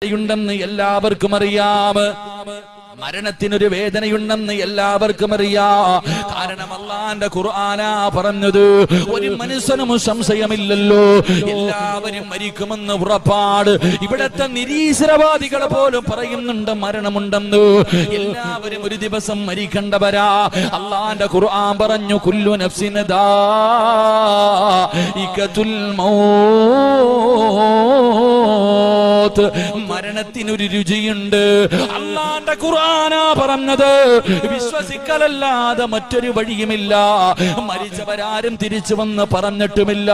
വേദനയുണ്ടെന്ന് എല്ലാവർക്കും അറിയാം. മരണത്തിനൊരു വേദനയുണ്ടെന്ന് എല്ലാവർക്കും അറിയാം. കാരണം അല്ലാഹുവിന്റെ ഖുർആനാ പറഞ്ഞത്. ഒരു മനുഷ്യനും സംശയമില്ലല്ലോ, എല്ലാവരും മരിക്കുമെന്ന് ഉറപ്പാട്. ഇവിടത്തെ നിരീശ്വരവാദികൾ പോലും പറയുന്നുണ്ട് മരണമുണ്ടെന്ന്. എല്ലാവരും ഒരു ദിവസം മരിക്കേണ്ടവരാ. അല്ലാഹുവിന്റെ ഖുർആൻ പറഞ്ഞു, കുല്ലു നഫ്സിൻ ദാഇഖത്തുൽ മൗത്ത്. മരണത്തിനൊരു രുചിയുണ്ട്. അല്ലാഹുവിന്റെ ഖുർആനാ പറഞ്ഞത്. വിശ്വസിക്കലല്ലാതെ മറ്റൊരു വഴിയുമില്ല. മരിച്ചവരാരും തിരിച്ചു വന്ന് പറഞ്ഞിട്ടുമില്ല.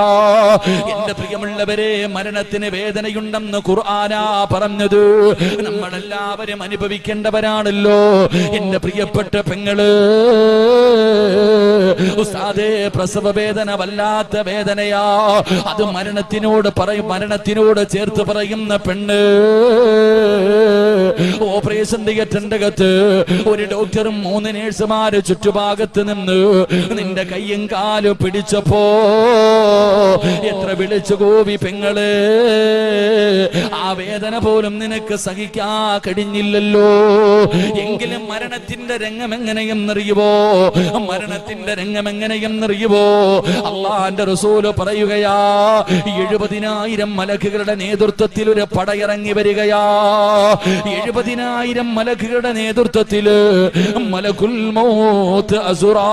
എന്റെ പ്രിയമുള്ളവരെ, മരണത്തിന് വേദനയുണ്ടെന്ന് ഖുർആനാ പറഞ്ഞത്. നമ്മളെല്ലാവരും അനുഭവിക്കേണ്ടവരാണല്ലോ. എന്റെ പ്രിയപ്പെട്ട പെങ്ങള്, ഉസ്താദേ, പ്രസവ വേദന വല്ലാത്ത വേദനയാ. അത് മരണത്തിനോട് ചേർത്ത് പറയുന്ന പെണ്ണ്. ഓപ്പറേഷൻ തിയേറ്ററിന്റെ അകത്ത് ഒരു ഡോക്ടറും 3 നേഴ്സുമാര് ചുറ്റുഭാഗത്ത് നിന്ന് നിന്റെ കയ്യും കാലും പിടിച്ചപ്പോ എത്ര വിളിച്ചു കൂവി പെങ്ങള്. ആ വേദന പോലും നിനക്ക് സഹിക്കാൻ കഴിഞ്ഞില്ലല്ലോ. എങ്കിലും മരണത്തിന്റെ രംഗം എങ്ങനെയെന്നറിയുവോ? മരണത്തിന്റെ രംഗം എങ്ങനെയെന്നറിയുവോ? അല്ലാഹുവിന്റെ റസൂല് പറയുകയാ, 70,000 മലക്കുകളുടെ നേതൃത്വത്തിൽ ഒരു പടയിറങ്ങി വരികയാ. 70,000 മലക്കുകളുടെ നേതൃത്വത്തില് മലക്കുൽ മൗത്ത് അസ്റായീൽ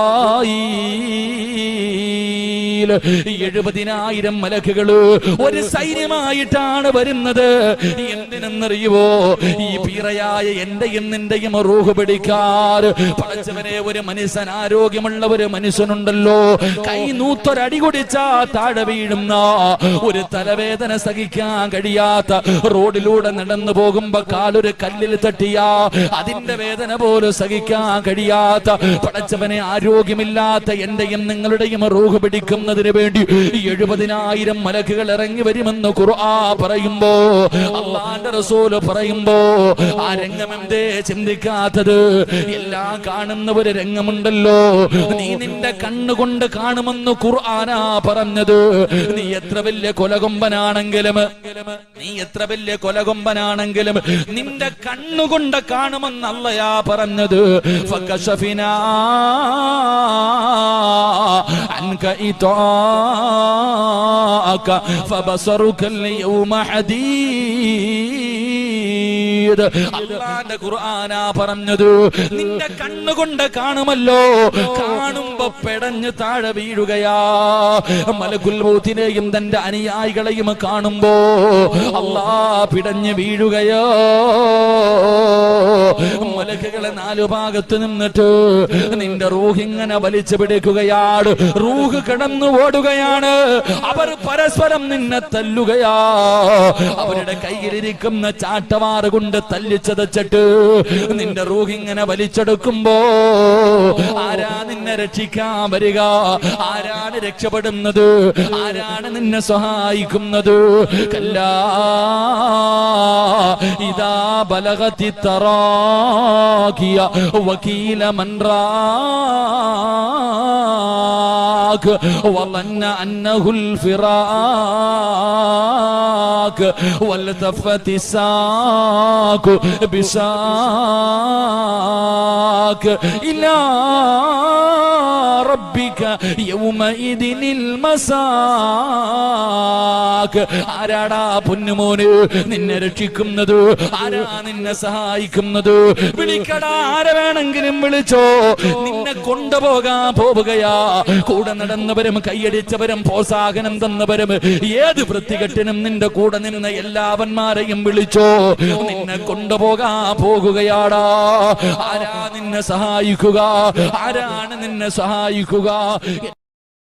70,000 മലക്കുകള് ഒരു സൈന്യമായിട്ടാണ് വരുന്നത്. എന്തിനെന്നറിയുവോ? ഈ പീറയായ എന്റെയും നിന്റെയും റൂഹ് പിടിക്കാറ്. പടച്ചവനെ, ഒരു മനുഷ്യൻ, ആരോഗ്യമുള്ള ഒരു മനുഷ്യനുണ്ടല്ലോ, കൈ നൂത്തൊരടി കുടിച്ചാ താഴെ വീഴുന്ന, ഒരു തലവേദന സഹിക്കാൻ കഴിയാത്ത, റോഡിലൂടെ നടന്നു പോകുമ്പോ കാലൊരു കല്ലിൽ തട്ടിയാ അതിന്റെ വേദന പോലും സഹിക്കാൻ കഴിയാത്ത, പടച്ചവനെ, ആരോഗ്യമില്ലാത്ത എന്റെയും നിങ്ങളുടെയും റൂഹ് പിടിക്കുന്നതിന് വേണ്ടി 70,000 മലക്കുകൾ ഇറങ്ങി വരുമെന്ന് ഖുർആൻ പറയുമ്പോ, അല്ലാഹുവിന്റെ റസൂല് പറയുമ്പോ, ആ രംഗം എന്തേ ചിന്തിക്കാത്തത്? എല്ലാം കാണുന്ന ഒരു രംഗമുണ്ടല്ലോ, നീ നിന്റെ കണ്ണുകൊണ്ട് കാണുമെന്ന് ഖുർആനാ പറഞ്ഞത്. നീ എത്ര വലിയ കൊലകൊമ്പനാണെങ്കിലും നിന്റെ കണ്ണുകൊണ്ട് കാണുമെന്ന് അല്ലാഹു പറഞ്ഞത്. ഫകശഫിനാ അൻക ഇതാഅക ഫബസറുക യൗമ ഹദീദ്. അല്ലാഹുവിന്റെ ഖുർആനാ പറഞ്ഞത്. നിന്റെ കണ്ണുകൊണ്ട് കാണുമല്ലോ, കാണുമ്പോ പെടഞ്ഞ് താഴെ വീഴുകയാ. മലക്കുൽ മൗത്തിനെയും തന്റെ അനുയായികളെയും കാണുമ്പോ അല്ലാഹ് പിടഞ്ഞ് വീഴുകയോ. മലക്കുകളെ 4 ഭാഗത്ത് നിന്നിട്ട് നിന്റെ റൂഹ് ഇങ്ങനെ വലിച്ചു പിടിക്കുകയാണ്. റൂഹ് കിടന്നു ഓടുകയാണ്. അവർ പരസ്പരം നിന്നെ തല്ലുകയാ. അവരുടെ കയ്യിലിരിക്കുന്ന ചാട്ടവാറ് കൊണ്ട് തല്ലിച്ചതച്ചിട്ട് നിന്റെ റൂഹ് ഇങ്ങനെ വലിച്ചെടുക്കുമ്പോ ആരാ നിന്നെ രക്ഷിക്കാൻ വരിക? ആരാണ് രക്ഷപ്പെടുന്നത്? ആരാണ് നിന്നെ സഹായിക്കുന്നത്? കല്ലാ ഇദാ ബലഗതി തറാഖിയ വകീല മൻ റാഖ് വളന്ന അന്നഹുൽ ഫിറാഖ് വൽതഫതി സാഖ് ബിസാഖ് ഇലാ റബ്ബിക യൗമഇദിനിൽ മസാഖ്. ആരാടാ പൊന്നുമോന് നിന്നെ രക്ഷിക്കുന്നത്? ആരാ നിന്നെ സഹായിക്കുന്നത്? വിളിക്കടാ, ആരെ വേണമെങ്കിലും വിളിച്ചോ. നിന്നെ കൊണ്ടുപോകാൻ പോവുകയാ. കൂടെ നടന്നവരും കൈയടിച്ചവരും പ്രോത്സാഹനം തന്നവരും ഏത് വൃത്തികെട്ടിനും നിന്റെ കൂടെ നിന്ന എല്ലാവന്മാരെയും വിളിച്ചോ. നിന്നെ കൊണ്ടുപോകാൻ പോകുകയാടാ. ആരാ നിന്നെ സഹായിക്കുക? ആരാണ് നിന്നെ സഹായിക്കുക?